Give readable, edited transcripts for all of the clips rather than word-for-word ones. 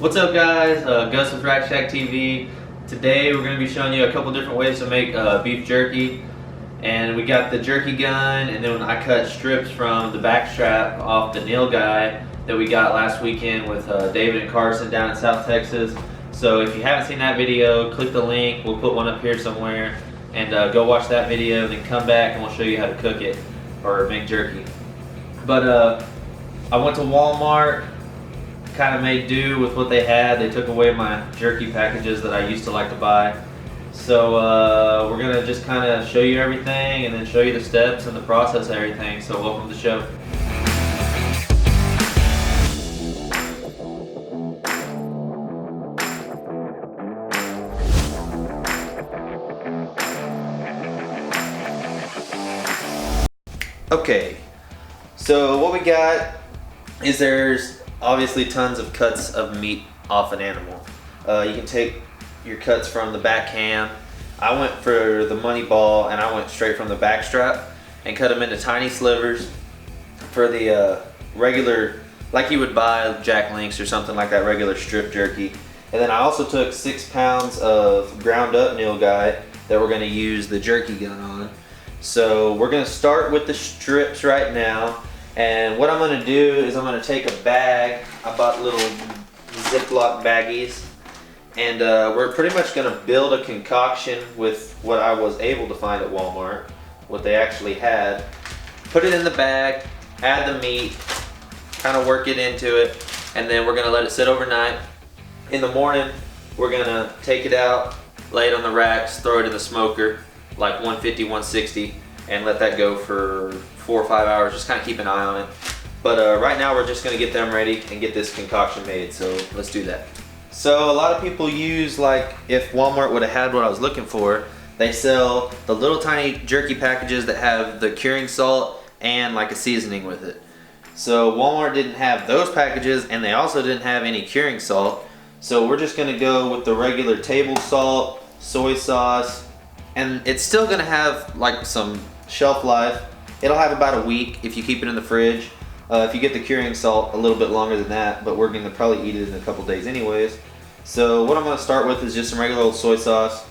What's up, guys? Gus with Rack Shack TV. Today we're going to be showing you a couple different ways to make beef jerky. And we got the jerky gun, and then I cut strips from the back strap off the nail guy that we got last weekend with David and Carson down in South Texas. So if you haven't seen that video, click the link. We'll put one up here somewhere, and go watch that video, and then come back and we'll show you how to cook it or make jerky. But I went to Walmart, kind of made do with what they had. They took away my jerky packages that I used to like to buy. So we're gonna just kind of show you everything and then show you the steps and the process of everything. So welcome to the show. Okay, so what we got is there's obviously tons of cuts of meat off an animal. You can take your cuts from the back ham. I went for the money ball and I went straight from the back strap and cut them into tiny slivers for the regular, like you would buy Jack Links or something like that, regular strip jerky. And then I also took 6 pounds of ground up nilgai that we're gonna use the jerky gun on. So we're gonna start with the strips right now. And what I'm gonna do is I'm gonna take a bag. I bought little Ziploc baggies. And we're pretty much gonna build a concoction with what I was able to find at Walmart, what they actually had. Put it in the bag, add the meat, kind of work it into it, and then we're gonna let it sit overnight. In the morning, we're gonna take it out, lay it on the racks, throw it in the smoker, like 150, 160, and let that go for 4 or 5 hours, just kind of keep an eye on it. But right now we're just gonna get them ready and get this concoction made, so let's do that. So a lot of people use, like, if Walmart would have had what I was looking for, they sell the little tiny jerky packages that have the curing salt and like a seasoning with it. So Walmart didn't have those packages, and they also didn't have any curing salt. So we're just gonna go with the regular table salt, soy sauce, and it's still gonna have like some shelf life. It'll have about a week if you keep it in the fridge. If you get the curing salt, a little bit longer than that, but we're gonna probably eat it in a couple days anyways. So what I'm gonna start with is just some regular old soy sauce.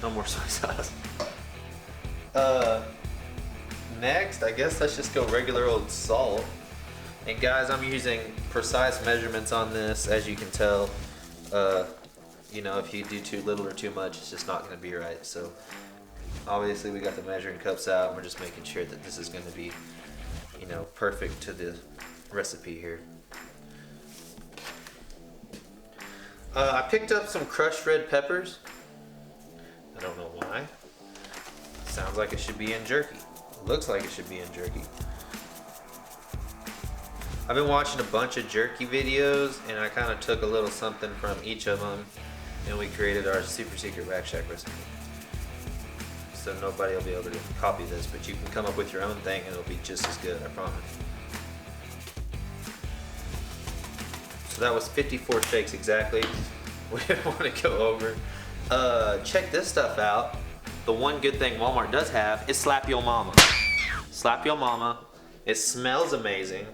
No more soy sauce. Next, I guess let's just go regular old salt. And guys, I'm using precise measurements on this, as you can tell. You know, if you do too little or too much, it's just not gonna be right. So obviously we got the measuring cups out, and we're just making sure that this is gonna be, you know, perfect to the recipe here. I picked up some crushed red peppers. I don't know why. Sounds like it should be in jerky. Looks like it should be in jerky. I've been watching a bunch of jerky videos, and I kind of took a little something from each of them, and we created our super secret Rack Shack recipe. So nobody will be able to copy this, but you can come up with your own thing and it'll be just as good, I promise. So that was 54 shakes exactly. We didn't want to go over. Check this stuff out. The one good thing Walmart does have is Slap Your Mama. Slap Your Mama. It smells amazing.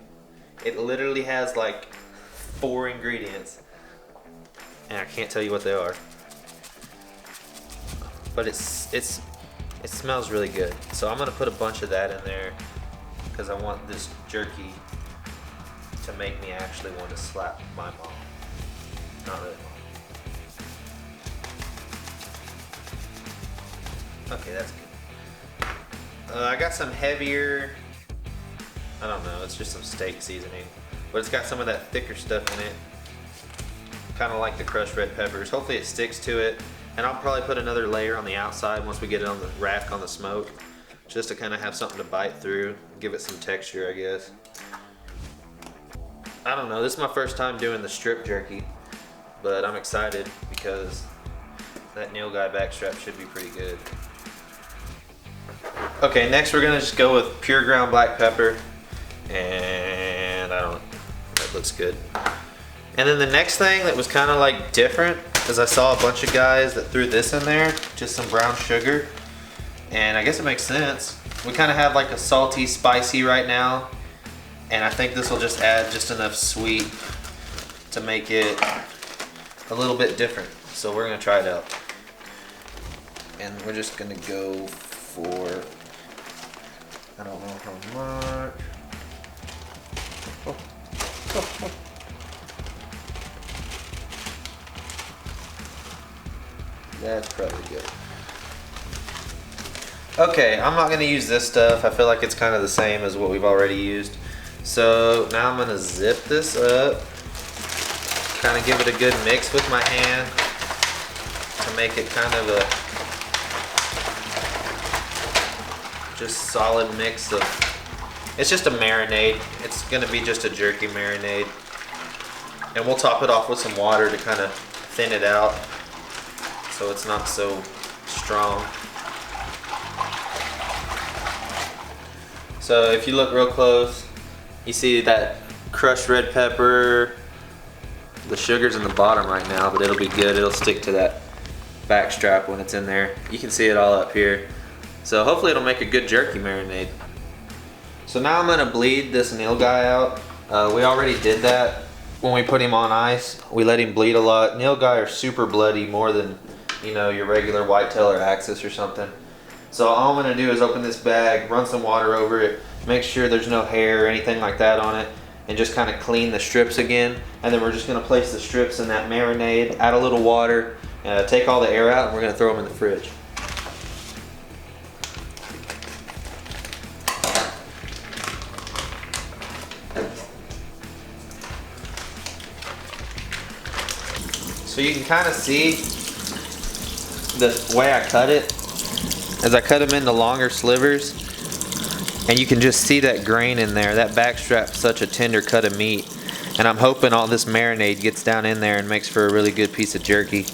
It literally has like 4 ingredients, and I can't tell you what they are. But it smells really good. So I'm gonna put a bunch of that in there because I want this jerky to make me actually want to slap my mom. Not really mom. Okay, that's good. I got some heavier, I don't know, it's just some steak seasoning, but it's got some of that thicker stuff in it. Kind of like the crushed red peppers. Hopefully it sticks to it. And I'll probably put another layer on the outside once we get it on the rack on the smoke, just to kind of have something to bite through, give it some texture, I guess. I don't know, this is my first time doing the strip jerky, but I'm excited because that nail guy backstrap should be pretty good. Okay, next we're gonna just go with pure ground black pepper, and that looks good. And then the next thing that was kind of like different is I saw a bunch of guys that threw this in there, just some brown sugar. And I guess it makes sense. we kind of have like a salty, spicy right now, and I think this will just add just enough sweet to make it a little bit different. So we're gonna try it out, and we're just gonna go for, I don't know how much. Oh. Oh, oh. That's probably good. Okay, I'm not going to use this stuff. I feel like it's kind of the same as what we've already used. So now I'm going to zip this up. Kind of give it a good mix with my hand to make it kind of a just solid mix of, it's just a marinade. It's going to be just a jerky marinade. And we'll top it off with some water to kind of thin it out so it's not so strong. So if you look real close, you see that crushed red pepper. The sugar's in the bottom right now, but it'll be good. It'll stick to that back strap when it's in there. You can see it all up here. So hopefully it'll make a good jerky marinade. So now I'm gonna bleed this nilgai out. We already did that when we put him on ice. We let him bleed a lot. Nilgai are super bloody, more than, you know, your regular whitetail or axis or something. So all I'm gonna do is open this bag, run some water over it, make sure there's no hair or anything like that on it, and just kind of clean the strips again. And then we're just gonna place the strips in that marinade, add a little water, take all the air out, and we're gonna throw them in the fridge. So you can kind of see the way I cut it, as I cut them into longer slivers, and you can just see that grain in there. That back strap's such a tender cut of meat, and I'm hoping all this marinade gets down in there and makes for a really good piece of jerky.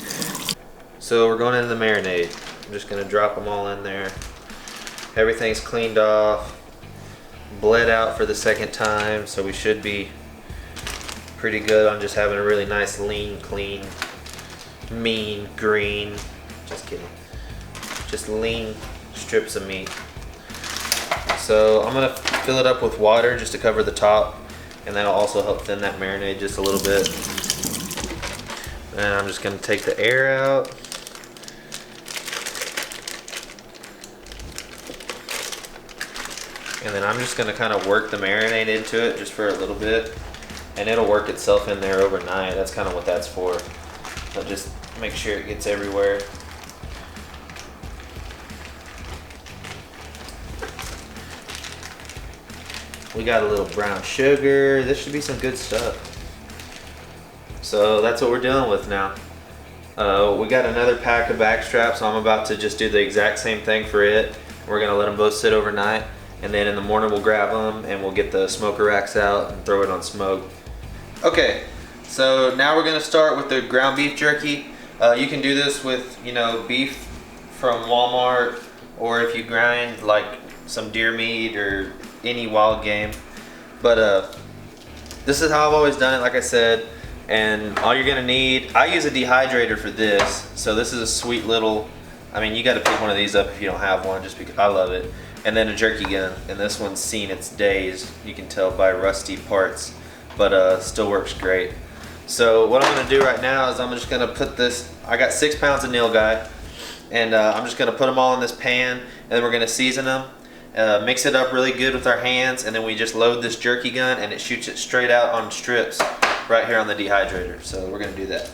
So we're going into the marinade. I'm just gonna drop them all in there. Everything's cleaned off, bled out for the second time, so we should be pretty good on just having a really nice, lean, clean, mean, green, just kidding, just lean strips of meat. So I'm gonna fill it up with water just to cover the top, and that'll also help thin that marinade just a little bit. And I'm just gonna take the air out. And then I'm just gonna kind of work the marinade into it just for a little bit, and it'll work itself in there overnight. That's kind of what that's for. But just make sure it gets everywhere. We got a little brown sugar. This should be some good stuff. So that's what we're dealing with now. We got another pack of back straps, so I'm about to just do the exact same thing for it. We're gonna let them both sit overnight, and then in the morning we'll grab them and we'll get the smoker racks out and throw it on smoke. Okay, so now we're gonna start with the ground beef jerky. You can do this with, you know, beef from Walmart, or if you grind like some deer meat or any wild game. But this is how I've always done it, like I said. And all you're gonna need, I use a dehydrator for this. So this is a sweet little, I mean, you gotta pick one of these up if you don't have one, just because I love it. And then a jerky gun, and this one's seen its days. You can tell by rusty parts, but still works great. So what I'm gonna do right now is I'm just gonna put this, I got 6 pounds of nilgai, and I'm just gonna put them all in this pan, and then we're gonna season them. Mix it up really good with our hands, and then we just load this jerky gun and it shoots it straight out on strips right here on the dehydrator. So we're gonna do that.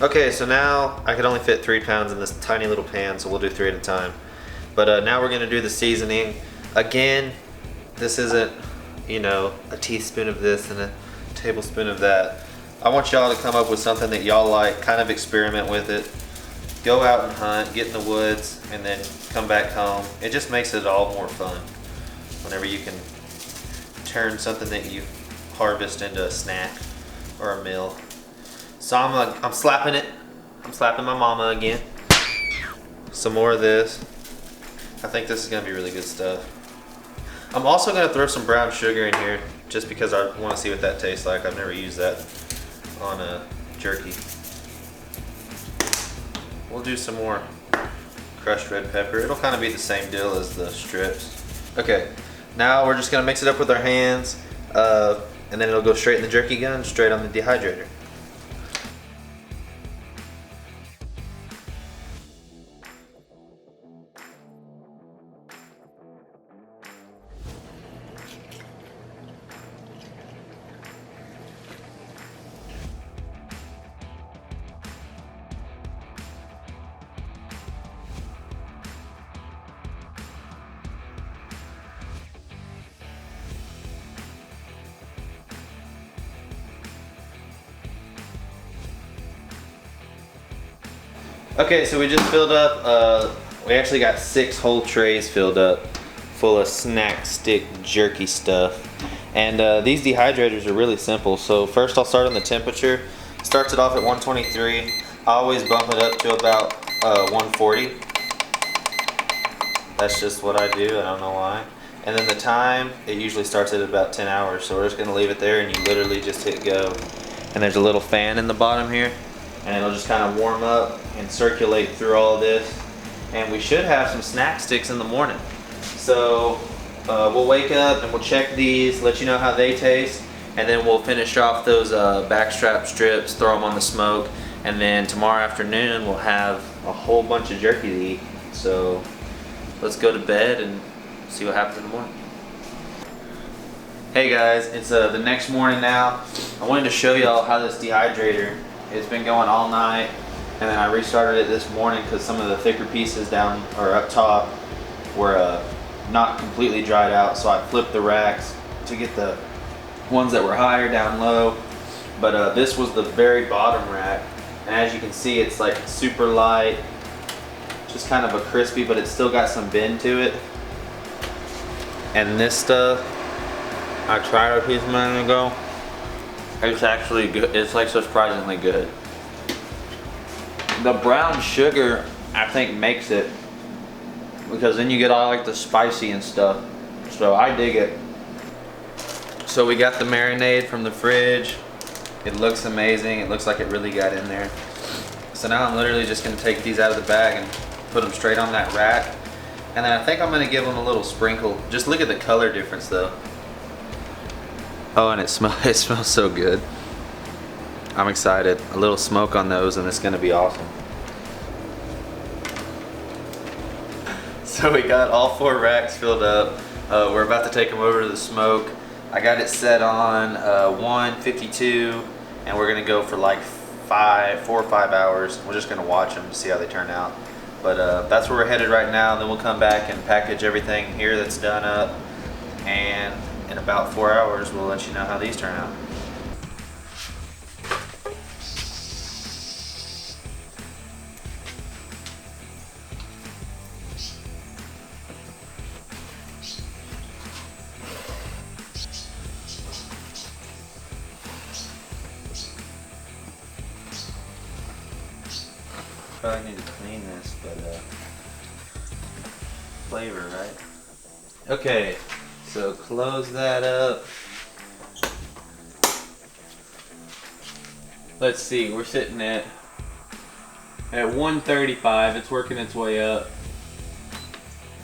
Okay, so now I could only fit 3 pounds in this tiny little pan, so we'll do 3 at a time. But now we're gonna do the seasoning. Again, this isn't, you know, a teaspoon of this and a tablespoon of that. I want y'all to come up with something that y'all like, kind of experiment with it. Go out and hunt, get in the woods, and then come back home. It just makes it all more fun whenever you can turn something that you harvest into a snack or a meal. So I'm slapping it. I'm slapping my mama again. Some more of this. I think this is gonna be really good stuff. I'm also gonna throw some brown sugar in here just because I want to see what that tastes like. I've never used that on a jerky. We'll do some more crushed red pepper. It'll kind of be the same deal as the strips. Okay, now we're just gonna mix it up with our hands, and then it'll go straight in the jerky gun, straight on the dehydrator. Okay, so we just filled up, we actually got 6 whole trays filled up full of snack stick jerky stuff. And these dehydrators are really simple. So first I'll start on the temperature. Starts it off at 123. I always bump it up to about 140. That's just what I do, I don't know why. And then the time, it usually starts at about 10 hours. So we're just gonna leave it there and you literally just hit go. And there's a little fan in the bottom here, and it'll just kind of warm up and circulate through all of this. And we should have some snack sticks in the morning. So we'll wake up and we'll check these, let you know how they taste, and then we'll finish off those backstrap strips, throw them on the smoke, and then tomorrow afternoon we'll have a whole bunch of jerky to eat. So let's go to bed and see what happens in the morning. Hey guys, it's the next morning now. I wanted to show y'all how this dehydrator, it's been going all night, and then I restarted it this morning because some of the thicker pieces down or up top were not completely dried out. So I flipped the racks to get the ones that were higher down low. But this was the very bottom rack, and as you can see, it's like super light, just kind of a crispy, but it's still got some bend to it. And this stuff, I tried a piece a minute ago. It's actually good. It's like surprisingly good. The brown sugar, I think, makes it, because then you get all like the spicy and stuff. So I dig it. So we got the marinade from the fridge. It looks amazing. It looks like it really got in there. So now I'm literally just gonna take these out of the bag and put them straight on that rack. And then I think I'm gonna give them a little sprinkle. Just look at the color difference though. Oh, and it smells so good. I'm excited. A little smoke on those and it's gonna be awesome. So we got all 4 racks filled up. We're about to take them over to the smoke. I got it set on 152, and we're gonna go for like 4 or 5 hours. We're just gonna watch them to see how they turn out. But that's where we're headed right now. Then we'll come back and package everything here that's done up, and in about 4 hours we'll let you know how these turn out. Probably need to clean this, but flavor, right? Okay, so close that up. Let's see, we're sitting at 135. It's working its way up,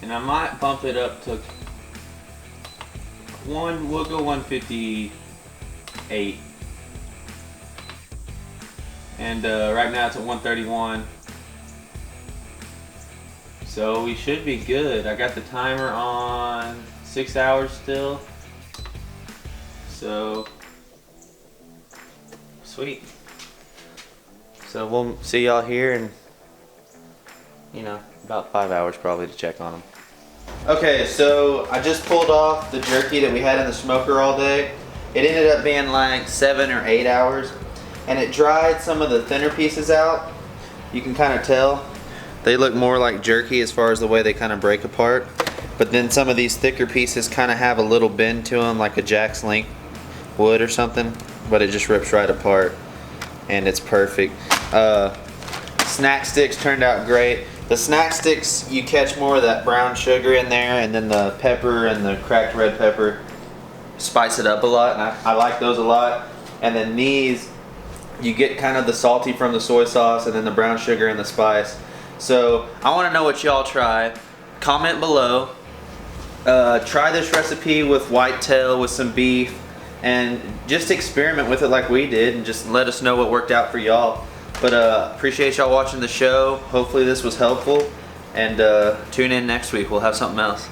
and I might bump it up to we'll go 158. And right now it's at 131. So we should be good. I got the timer on 6 hours still. So sweet. So we'll see y'all here in, about 5 hours probably to check on them. Okay, so I just pulled off the jerky that we had in the smoker all day. It ended up being like 7 or 8 hours, and it dried some of the thinner pieces out. You can kind of tell. They look more like jerky as far as the way they kind of break apart. But then some of these thicker pieces kind of have a little bend to them, like a Jack's Link wood or something. But it just rips right apart, and it's perfect. Snack sticks turned out great. The snack sticks, you catch more of that brown sugar in there, and then the pepper and the cracked red pepper spice it up a lot, and I like those a lot. And then these, you get kind of the salty from the soy sauce and then the brown sugar and the spice. So I want to know what y'all try. Comment below. Try this recipe with whitetail, with some beef, and just experiment with it like we did, and just let us know what worked out for y'all. But appreciate y'all watching the show. Hopefully this was helpful, and tune in next week. We'll have something else.